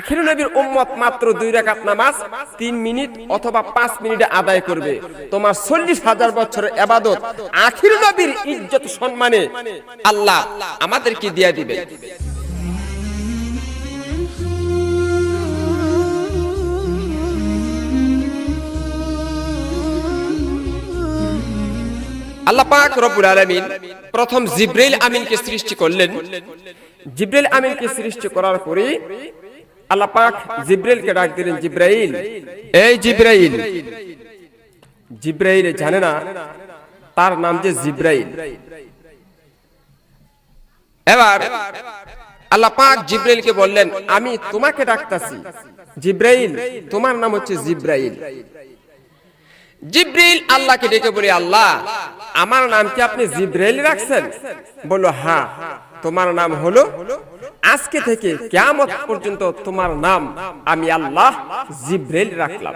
আখির নবীর উম্মত মাত্র 2 রাকাত নামাজ 3 মিনিট অথবা 5 মিনিটে আদায় করবে। তোমার 40,000 বছরের ইবাদত আখির নবীর ইজ্জত সম্মানে আল্লাহ আমাদেরকে দিয়ে দিবে। আল্লাহ পাক রব্বুল আলামিন প্রথম জিবরাইল আমিনকে সৃষ্টি করলেন। জিবরাইল আমিনকে সৃষ্টি করার পরে আল্লাহ পাক জিবরাইলকে ডাক দিলেন, জিবরাইল, এই জিবরাইল। জিবরাইল জানে না তার নাম যে জিবরাইল। এবার আল্লাহ পাক জিবরাইলকে বললেন, আমি তোমাকে ডাকতাছি জিবরাইল, তোমার নাম হচ্ছে জিবরাইল। জিবরাইল আল্লাহকে ডেকে বলে, আল্লাহ আমার নাম কি আপনি জিবরাইল রাখছেন? বলল, হ্যাঁ, তোমার নাম হলো আজকে থেকে কিয়ামত পর্যন্ত তোমার নাম আমি আল্লাহ জিবরাইল রাখলাম।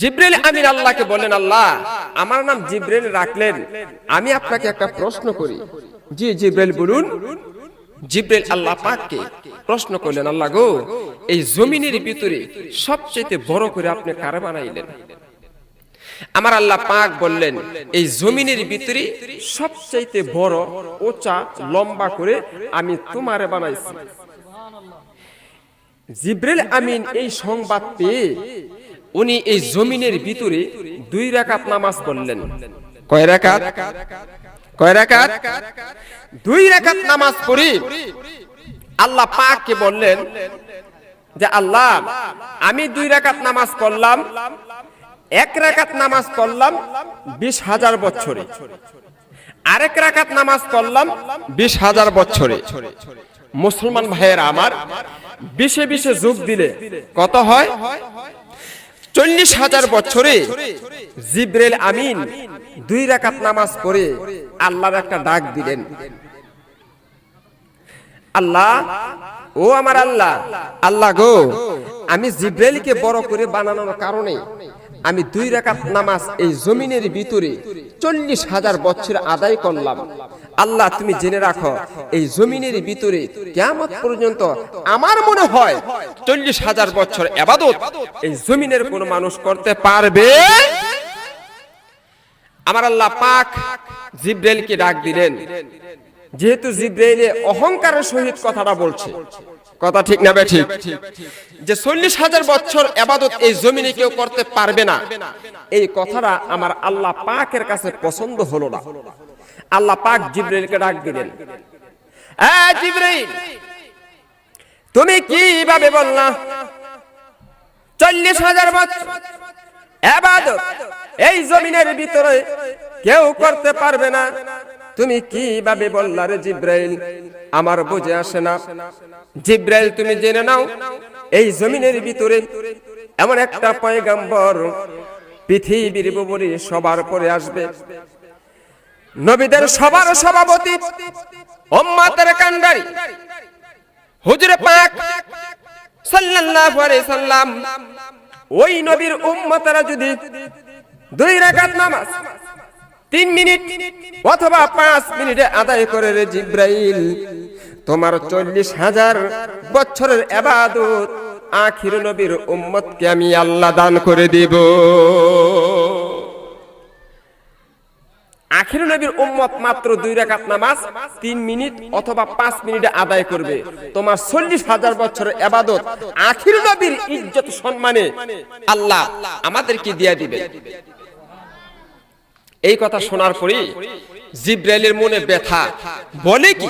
জিবরাইল আমিন আল্লাহকে বলেন, আল্লাহ আমার নাম জিবরাইল রাখলেন, আমি আপনাকে একটা প্রশ্ন করি। জি জিবরাইল বলুন। জিবরাইল আল্লাহ পাককে প্রশ্ন করলেন, আল্লাহ গো, এই জমিনের ভিতরে সবচেয়ে বড় করে আপনি কারে বানাইলেন? আমার আল্লাহ পাক বললেন, এই জমিনের ভিতরে সবচেয়ে বড় উঁচা লম্বা করে আমি তোমারে বানাইছি। জিবরাইল আমিন এই সংবাদ পেয়ে উনি এই জমিনের ভিতরে 2 রাকাত নামাজ পড়লেন। কয় রাকাত? কয় রাকাত? 2 রাকাত নামাজ পড়ে আল্লাহ পাককে বললেন যে, আল্লাহ আমি 2 রাকাত নামাজ পড়লাম, 1 রাকাত নামাজ পড়লাম 20,000 বছরে, আরেক রাকাত নামাজ পড়লাম 20,000 বছরে। মুসলমান ভাইয়েরা আমার, 20 যোগ দিলে কত হয়? 40,000 বছরে জিবরাইল আমিন 2 রাকাত নামাজ পড়ে আল্লাহর একটা ডাক দিলেন, আল্লাহ, ও আমার আল্লাহ, আল্লাহ গো, আমি জিবরাইলকে বড় করে বানানোর কারণে আমি 2 রাকাত নামাজ এই জমিনের ভিতরে 40,000 বছর আদায় করলাম। আল্লাহ তুমি জেনে রাখো, এই জমিনের ভিতরে কিয়ামত পর্যন্ত আমার মনে হয় 40,000 বছর ইবাদত এই জমিনের কোন মানুষ করতে পারবে? আমার আল্লাহ পাক জিবরাইলকে ডাক দিলেন। যেহেতু জিবরাইলে অহংকারের সহিত কথাটা বলছে, কথা ঠিক না বে ঠিক, যে 40,000 বছর ইবাদত এই জমিনে কেউ করতে পারবে না, এই কথাটা আমার আল্লাহ পাকের কাছে পছন্দ হলো না। আল্লাহ পাক জিবরাইলকে ডাক দিলেন, এ জিবরাইল, তুমি কিভাবে বললা 40,000 বছর ইবাদত এই জমিনের ভিতরে কেউ করতে পারবে না? তুমি কিভাবে বললা রে জিবরাইল? আমার বুঝে আসে না। জিবরাইল তুমি জেনে নাও, এই জমিনের ভিতরে এমন একটা পয়গম্বর পৃথিবীর উপরে সবার পরে আসবে, নবীদের সবার সভাপতি, উম্মতের কান্ডারি হুজুর পাক সাল্লাল্লাহু আলাইহি সাল্লাম। ওই নবীর উম্মতরা যদি 2 রাকাত নামাজ 3 মিনিট অথবা 5 মিনিটে আদায় করে রে জিবরাইল, তোমার 40,000 বছরের ইবাদত আখির নবীর উম্মতকে আমি আল্লাহ দান করে দেব। আখির নবীর উম্মত মাত্র 2 রাকাত নামাজ 3 মিনিট অথবা 5 মিনিটে আদায় করবে। তোমার 40,000 বছরের ইবাদত আখির নবীর ইজ্জত সম্মানে আল্লাহ আমাদেরকে দিয়ে দিবে। এই কথা শোনার পরে জিবরাইলের মনে ব্যথা, বলে কি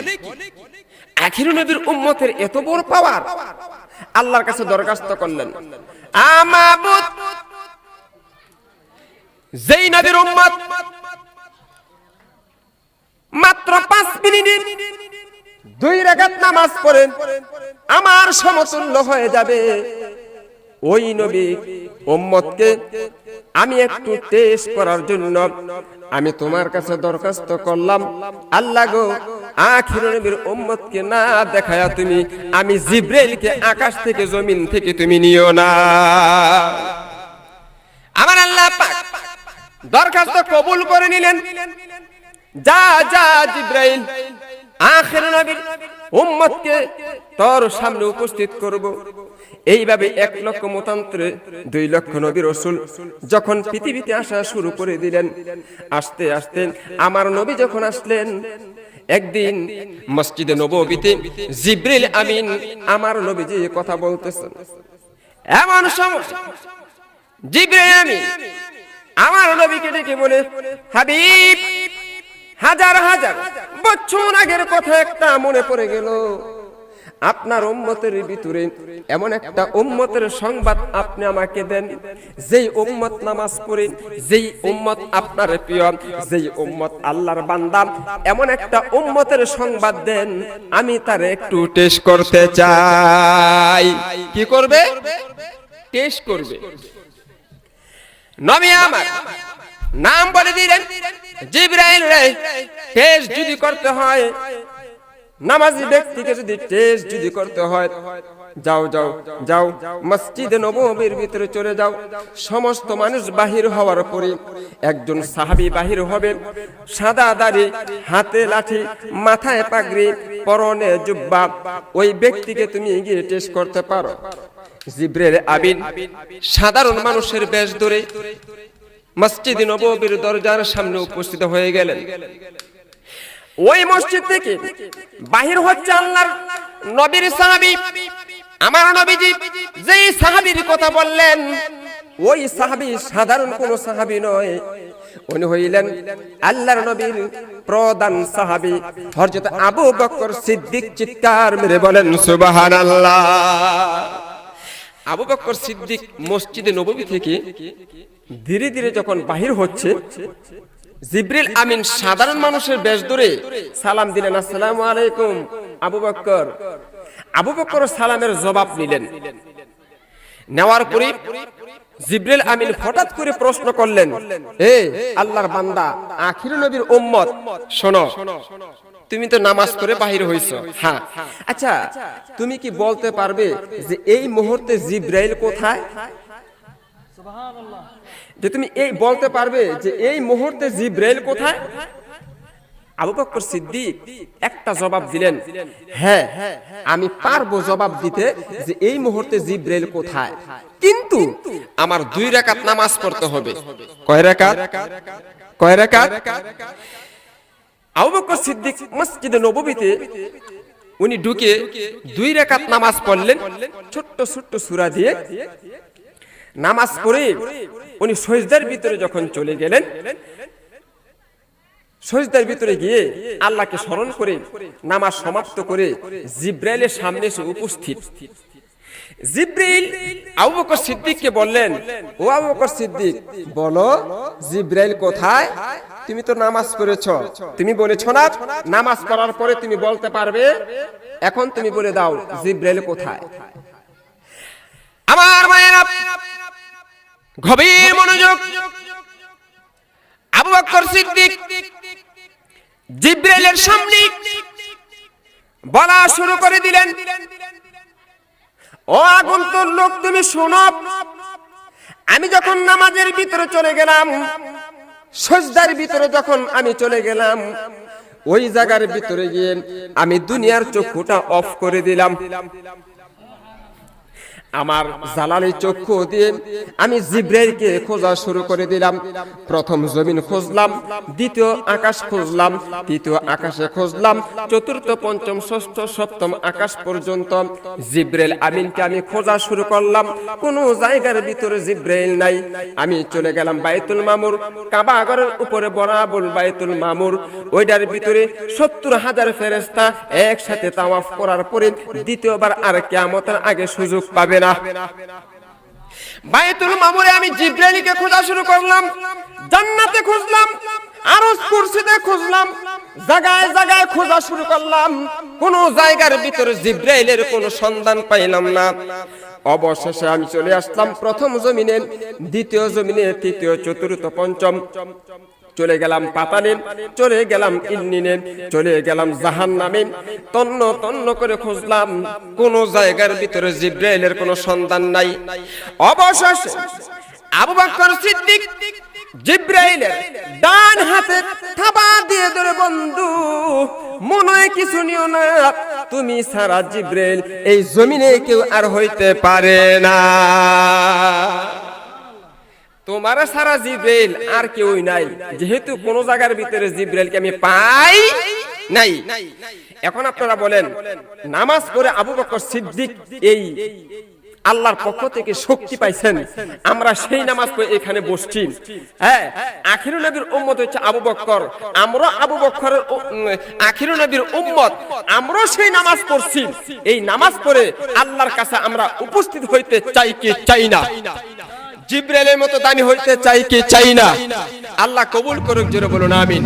আখির নবীর উম্মতের এত বড় পাওয়ার? আল্লাহর কাছে দরখাস্ত করলেন, আমাবুদ, যেই নবীর উম্মত মাত্র 5 মিনিটে 2 রাকাত নামাজ পড়েন আমার সমতুল্য হয়ে যাবে, ওই নবী উম্মতকে আমি একটু টেস্ট করার জন্য আমি তোমার কাছে দরখাস্ত করলাম, আল্লাহ গো, আখির নবীর উম্মতকে না দেখায়া তুমি আমি জিবরাইলকে আকাশ থেকে জমিন থেকে তুমি নিও না। আমার আল্লাহ পাক দরখাস্ত কবুল করে নিলেন। যা যা জিবরাইল আখির নবীর উম্মতকে তোর সামনে উপস্থিত করব। এইভাবে 1 লক্ষ মতান্তরে 2 লক্ষ নবী রাসূল যখন পৃথিবীতে আসা শুরু করে দিলেন, আস্তে আস্তে আমার নবী যখন আসলেন, একদিন মসজিদে নববীতে জিবরিল আমিন আমার নবীজি কথা বলতেছেন। এমন সময় জিবরিল আমিন আমার নবীকে ডেকে বলে, হাবিব, হাজার হাজার বছর আগের কথা একটা মনে পড়ে গেল। আপনার উম্মতের ভিতরে এমন একটা উম্মতের সংবাদ আপনি আমাকে দেন, যেই উম্মত নামাজ পড়ে, যেই উম্মত আপনার প্রিয়, যেই উম্মত আল্লাহর বান্দা, এমন একটা উম্মতের সংবাদ দেন, আমি তারে একটু টেস্ট করতে চাই। কি করবে? টেস্ট করবে। নবী আমার নাম বলে দিলেন, জিবরাইল রে, টেস্ট যদি করতে হয়, নামাজি ব্যক্তিকে যদি টেস্ট যদি করতে হয়, যাও যাও যাও মসজিদে নববীর ভিতরে চলে যাও। সমস্ত মানুষ বাহির হওয়ার পরে একজন সাহাবী বাহির হবে, সাদা দাড়ি, হাতে লাঠি, মাথায় পাগড়ি, পরনে জুব্বা। ওই ব্যক্তিকে তুমি গিয়ে টেস্ট করতে পারো। জিবরিল আমিন সাধারণ মানুষের বেশ ধরে মসজিদে নববীর দরজার সামনে উপস্থিত হয়ে গেলেন। ওই মসজিদ থেকে বাহির হচ্ছে আল্লাহর নবীর সাহাবী। আমার নবীজি যেই সাহাবীর কথা বললেন, ওই সাহাবী সাধারণ কোন সাহাবী নয়, উনি হইলেন আল্লাহর নবীর প্রধান সাহাবী হযরত আবু বকর সিদ্দিক। চিৎকার মেরে বলেন সুবহানাল্লাহ। আবু বকর সিদ্দিক মসজিদে নববী থেকে ধীরে ধীরে যখন বাহির হচ্ছে, জিবরিল আমিন সাধারণ মানুষের বেশ ধরে সালাম দিলেন, আসসালামু আলাইকুম আবু বকর। আবু বকর সালামের জবাব নিলেন। নেওয়ার পরে জিবরিল আমিন হঠাৎ করে প্রশ্ন করলেন, এ আল্লাহর বান্দা, আখির নবীর উম্মত, শোনো, তুমি তো নামাজ করে বাহির হইছো। হ্যাঁ, আচ্ছা তুমি কি বলতে পারবে যে এই মুহূর্তে জিবরাইল কোথায়? যে তুমি এই বলতে পারবে যে এই মুহূর্তে জিবরাইল কোথায়? আবু বকর সিদ্দিক একটা জবাব দিলেন, হ্যাঁ আমি পারবো জবাব দিতে যে এই মুহূর্তে জিবরাইল কোথায়, কিন্তু আমার 2 রাকাত নামাজ পড়তে হবে। কয় রাকাত? কয় রাকাত? আবু বকর সিদ্দিক মসজিদে নববীতে উনি ঢুকে 2 রাকাত নামাজ পড়লেন, ছোট্ট ছোট্ট সূরা দিয়ে নামাজ পড়ে উনি সিজদার ভিতরে যখন চলে গেলেন, সিজদার ভিতরে গিয়ে আল্লাহকে স্মরণ করে নামাজ সমাপ্ত করে জিবরাইলের সামনে এসে উপস্থিত। জিবরাইল আবু বকর সিদ্দিককে বললেন, ও আবু বকর সিদ্দিক, বলো জিবরাইল কোথায়? তুমি তো নামাজ পড়েছো, তুমি বলেছো না নামাজ পড়ার পরে তুমি বলতে পারবে, এখন তুমি বলে দাও জিবরাইল কোথায়? আমার মায়েরা গভীর মনোযোগ। আবু বকর সিদ্দিক জিবরাইলের সামনে বলা শুরু করে দিলেন, ও আগন্তুক লোক, তুমি শোনো, আমি যখন নামাজের ভিতরে চলে গেলাম, সিজদার ভিতরে যখন আমি চলে গেলাম, ওই জায়গার ভিতরে গিয়ে আমি দুনিয়ার চক্ষুটা অফ করে দিলাম। আমার জালালি চক্ষু দিয়ে আমি জিবরাইলকে খোঁজা শুরু করে দিলাম। প্রথম জমিন খুঁজলাম, দ্বিতীয় আকাশ খুঁজলাম, তৃতীয় আকাশে খুঁজলাম, চতুর্থ, পঞ্চম, ষষ্ঠ, সপ্তম আকাশ পর্যন্ত জিবরাইল আমিনকে আমি খোঁজা শুরু করলাম। কোন জায়গার ভিতরে জিবরাইল নাই। আমি চলে গেলাম বাইতুল মামুর, কাবা ঘরের উপরে বরাবর বাইতুল মামুর, ওইটার ভিতরে 70,000 ফেরেশতা একসাথে তাওয়াফ করার পরে দ্বিতীয়বার আর কিয়ামতের আগে সুযোগ পাবে না। বাইতুল মামুরে আমি জিবরাইলকে খোঁজা শুরু করলাম, জান্নাতে খুঁজলাম, আরশ কুরসিতে খুঁজলাম, জায়গায় জায়গায় খোঁজা শুরু করলাম, কোন জায়গার ভিতরে জিবরাইলের কোনো সন্ধান পাইলাম না। অবশেষে আমি চলে আসলাম প্রথম জমিনে, দ্বিতীয় জমিনে, তৃতীয়, চতুর্থ, পঞ্চম, চলে গেলাম পাতালে, চলে গেলাম ইন্নিনে, চলে গেলাম জাহান্নামে। তন্ন তন্ন করে খুঁজলাম, কোন জায়গার ভিতরে জিবরাইলের কোনো সন্ধান নাই। অবশেষে আবু বকর সিদ্দিক জিব্রাইলের ডান হাতে থাবা দিয়ে ধরে, বন্ধু মনে কিছু নিও না, তুমি সারা জিব্রাইল এই জমিনে কেউ আর হইতে পারে না। তোমার সারা জিব্রাইল আর কেউই নাই, যেহেতু কোন জায়গার ভিতরে জিব্রাইলকে আমি পাই নাই। এখন আপনারা বলেন, নামাজ পড়ে আবু বকর সিদ্দিক এই আল্লাহর পক্ষ থেকে শক্তি পাইছেন, আমরা সেই নামাজ পড়ে এখানে বসছি। হ্যাঁ, আখিরুন নবীর উম্মত হচ্ছে আবু বকর, আমরা আবু বকরের আখিরুন নবীর উম্মত, আমরা সেই নামাজ পড়ছি। এই নামাজ পড়ে আল্লাহর কাছে আমরা উপস্থিত হইতে চাই কি চাই না? জিব্রাইলের মতো দামি হইতে চাই কি চাই না? আল্লাহ কবুল করুক, জোরে বলুন আমিন।